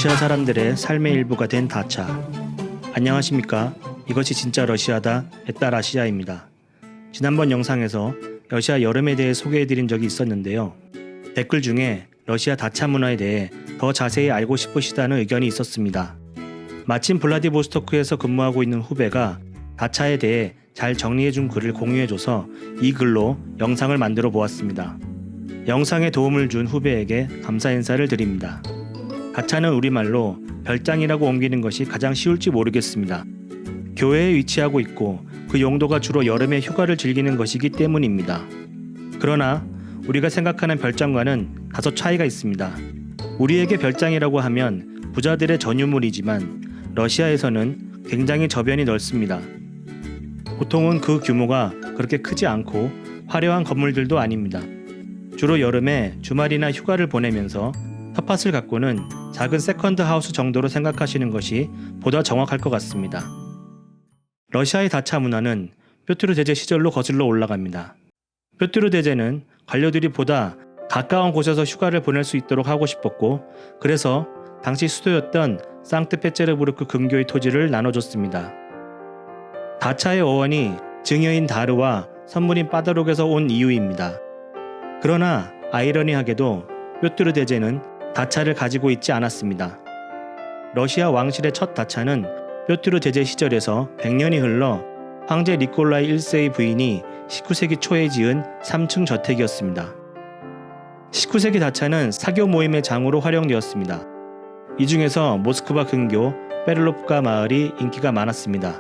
러시아 사람들의 삶의 일부가 된 다차. 안녕하십니까? 이것이 진짜 러시아다 에따라시아입니다. 지난번 영상에서 러시아 여름에 대해 소개해드린 적이 있었는데요. 댓글 중에 러시아 다차 문화에 대해 더 자세히 알고 싶으시다는 의견이 있었습니다. 마침 블라디보스토크에서 근무하고 있는 후배가 다차에 대해 잘 정리해준 글을 공유해줘서 이 글로 영상을 만들어 보았습니다. 영상에 도움을 준 후배에게 감사 인사를 드립니다. 다차는 우리말로 별장이라고 옮기는 것이 가장 쉬울지 모르겠습니다. 교외에 위치하고 있고 그 용도가 주로 여름에 휴가를 즐기는 것이기 때문입니다. 그러나 우리가 생각하는 별장과는 다소 차이가 있습니다. 우리에게 별장이라고 하면 부자들의 전유물이지만 러시아에서는 굉장히 저변이 넓습니다. 보통은 그 규모가 그렇게 크지 않고 화려한 건물들도 아닙니다. 주로 여름에 주말이나 휴가를 보내면서 텃밭을 가꾸는 작은 세컨드 하우스 정도로 생각하시는 것이 보다 정확할 것 같습니다. 러시아의 다차 문화는 뾰트르 제제 시절로 거슬러 올라갑니다. 뾰트르 제제는 관료들이 보다 가까운 곳에서 휴가를 보낼 수 있도록 하고 싶었고, 그래서 당시 수도였던 상트페테르부르크 근교의 토지를 나눠줬습니다. 다차의 어원이 증여인 다르와 선물인 빠다록에서 온 이유입니다. 그러나 아이러니하게도 뾰트르 제제는 다차를 가지고 있지 않았습니다. 러시아 왕실의 첫 다차는 뾰트르 제제 시절에서 100년이 흘러 황제 니콜라이 1세의 부인이 19세기 초에 지은 3층 저택이었습니다. 19세기 다차는 사교 모임의 장으로 활용되었습니다. 이 중에서 모스크바 근교 베를롭가 마을이 인기가 많았습니다.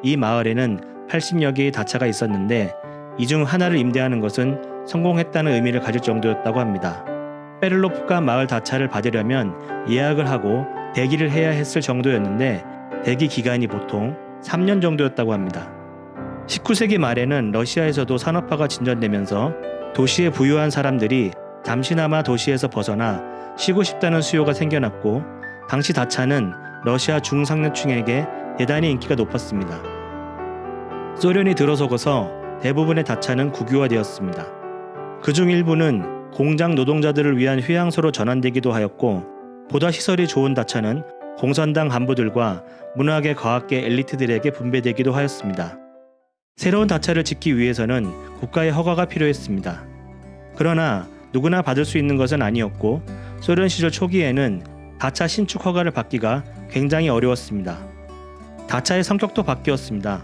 이 마을에는 80여 개의 다차가 있었는데 이 중 하나를 임대하는 것은 성공했다는 의미를 가질 정도였다고 합니다. 베를롭가 마을 다차를 받으려면 예약을 하고 대기를 해야 했을 정도였는데 대기 기간이 보통 3년 정도였다고 합니다. 19세기 말에는 러시아에서도 산업화가 진전되면서 도시에 부유한 사람들이 잠시나마 도시에서 벗어나 쉬고 싶다는 수요가 생겨났고, 당시 다차는 러시아 중상류층에게 대단히 인기가 높았습니다. 소련이 들어서고서 대부분의 다차는 국유화되었습니다. 그중 일부는 공장 노동자들을 위한 휴양소로 전환되기도 하였고, 보다 시설이 좋은 다차는 공산당 간부들과 문화계 과학계 엘리트들에게 분배되기도 하였습니다. 새로운 다차를 짓기 위해서는 국가의 허가가 필요했습니다. 그러나 누구나 받을 수 있는 것은 아니었고, 소련 시절 초기에는 다차 신축 허가를 받기가 굉장히 어려웠습니다. 다차의 성격도 바뀌었습니다.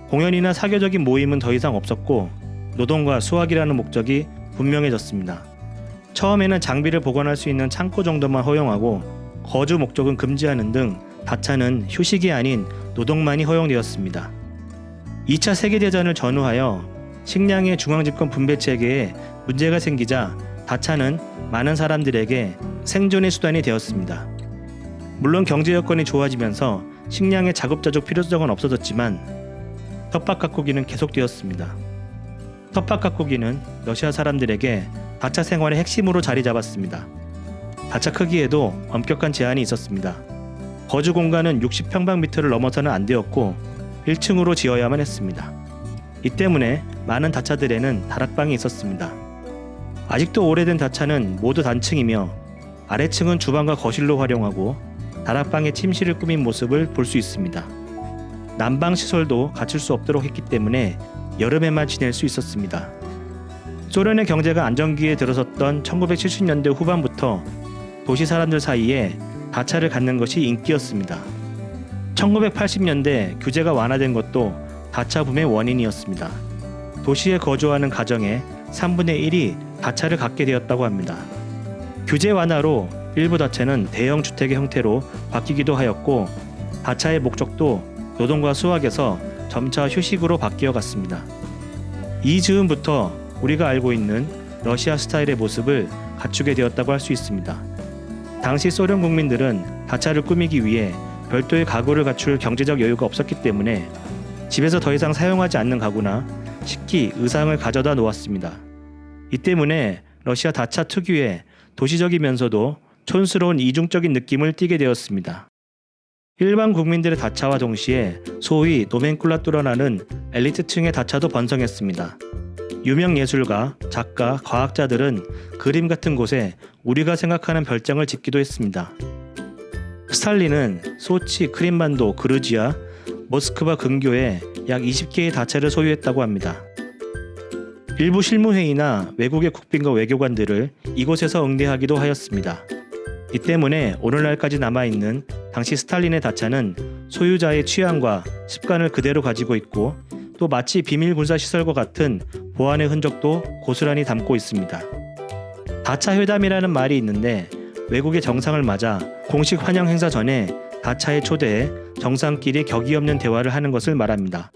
공연이나 사교적인 모임은 더 이상 없었고, 노동과 수확이라는 목적이 분명해졌습니다. 처음에는 장비를 보관할 수 있는 창고 정도만 허용하고 거주 목적은 금지하는 등 다차는 휴식이 아닌 노동만이 허용되었습니다. 2차 세계대전을 전후하여 식량의 중앙집권 분배 체계에 문제가 생기자 다차는 많은 사람들에게 생존의 수단이 되었습니다. 물론 경제 여건이 좋아지면서 식량의 자급자족 필요성은 없어졌지만 텃밭 가꾸기는 계속되었습니다. 텃밭 가꾸기는 러시아 사람들에게 다차 생활의 핵심으로 자리 잡았습니다. 다차 크기에도 엄격한 제한이 있었습니다. 거주 공간은 60평방미터를 넘어서는 안 되었고 1층으로 지어야만 했습니다. 이 때문에 많은 다차들에는 다락방이 있었습니다. 아직도 오래된 다차는 모두 단층이며 아래층은 주방과 거실로 활용하고 다락방에 침실을 꾸민 모습을 볼 수 있습니다. 난방 시설도 갖출 수 없도록 했기 때문에 여름에만 지낼 수 있었습니다. 소련의 경제가 안정기에 들어섰던 1970년대 후반부터 도시 사람들 사이에 다차를 갖는 것이 인기였습니다. 1980년대 규제가 완화된 것도 다차 붐의 원인이었습니다. 도시에 거주하는 가정의 3분의 1이 다차를 갖게 되었다고 합니다. 규제 완화로 일부 다차는 대형 주택의 형태로 바뀌기도 하였고, 다차의 목적도 노동과 수확에서 점차 휴식으로 바뀌어 갔습니다. 이 즈음부터 우리가 알고 있는 러시아 스타일의 모습을 갖추게 되었다고 할 수 있습니다. 당시 소련 국민들은 다차를 꾸미기 위해 별도의 가구를 갖출 경제적 여유가 없었기 때문에 집에서 더 이상 사용하지 않는 가구나 식기, 의상을 가져다 놓았습니다. 이 때문에 러시아 다차 특유의 도시적이면서도 촌스러운 이중적인 느낌을 띠게 되었습니다. 일반 국민들의 다차와 동시에 소위 노멘클라뚜라라는 엘리트층의 다차도 번성했습니다. 유명 예술가, 작가, 과학자들은 그림 같은 곳에 우리가 생각하는 별장을 짓기도 했습니다. 스탈린은 소치, 크림반도, 그루지아, 모스크바 근교에 약 20개의 다차를 소유했다고 합니다. 일부 실무회의나 외국의 국빈과 외교관들을 이곳에서 응대하기도 하였습니다. 이 때문에 오늘날까지 남아있는 당시 스탈린의 다차는 소유자의 취향과 습관을 그대로 가지고 있고 또 마치 비밀 군사시설과 같은 보안의 흔적도 고스란히 담고 있습니다. 다차 회담이라는 말이 있는데 외국의 정상을 맞아 공식 환영 행사 전에 다차에 초대해 정상끼리 격이 없는 대화를 하는 것을 말합니다.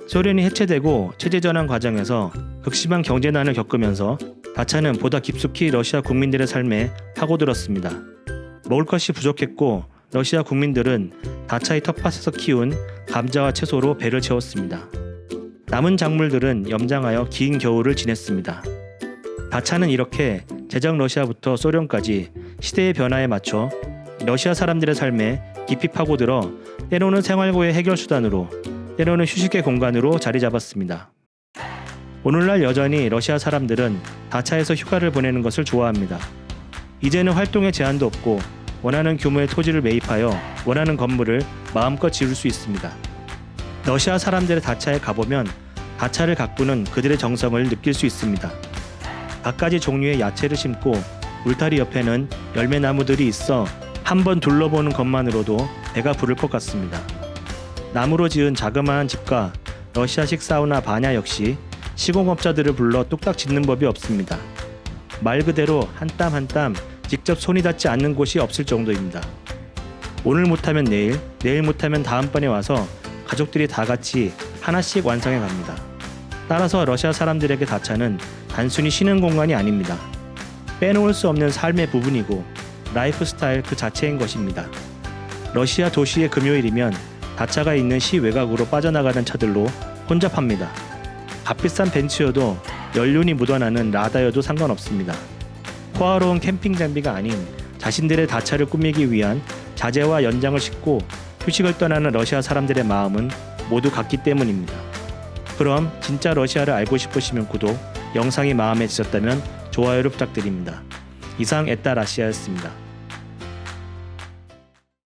소련이 해체되고 체제전환 과정에서 극심한 경제난을 겪으면서 다차는 보다 깊숙이 러시아 국민들의 삶에 파고들었습니다. 먹을 것이 부족했고 러시아 국민들은 다차의 텃밭에서 키운 감자와 채소로 배를 채웠습니다. 남은 작물들은 염장하여 긴 겨울을 지냈습니다. 다차는 이렇게 제정 러시아부터 소련까지 시대의 변화에 맞춰 러시아 사람들의 삶에 깊이 파고들어 때로는 생활고의 해결 수단으로 때로는 휴식의 공간으로 자리 잡았습니다. 오늘날 여전히 러시아 사람들은 다차에서 휴가를 보내는 것을 좋아합니다. 이제는 활동에 제한도 없고 원하는 규모의 토지를 매입하여 원하는 건물을 마음껏 지을 수 있습니다. 러시아 사람들의 다차에 가보면 다차를 가꾸는 그들의 정성을 느낄 수 있습니다. 갖가지 종류의 야채를 심고 울타리 옆에는 열매나무들이 있어 한번 둘러보는 것만으로도 배가 부를 것 같습니다. 나무로 지은 자그마한 집과 러시아식 사우나 바냐 역시 시공업자들을 불러 뚝딱 짓는 법이 없습니다. 말 그대로 한 땀 한 땀 직접 손이 닿지 않는 곳이 없을 정도입니다. 오늘 못하면 내일, 내일 못하면 다음번에 와서 가족들이 다 같이 하나씩 완성해 갑니다. 따라서 러시아 사람들에게 다차는 단순히 쉬는 공간이 아닙니다. 빼놓을 수 없는 삶의 부분이고 라이프 스타일 그 자체인 것입니다. 러시아 도시의 금요일이면 다차가 있는 시 외곽으로 빠져나가는 차들로 혼잡합니다. 값비싼 벤츠여도 연륜이 묻어나는 라다여도 상관없습니다. 호화로운 캠핑 장비가 아닌 자신들의 다차를 꾸미기 위한 자재와 연장을 싣고 휴식을 떠나는 러시아 사람들의 마음은 모두 같기 때문입니다. 그럼 진짜 러시아를 알고 싶으시면 구독, 영상이 마음에 드셨다면 좋아요를 부탁드립니다. 이상 에따라시아였습니다.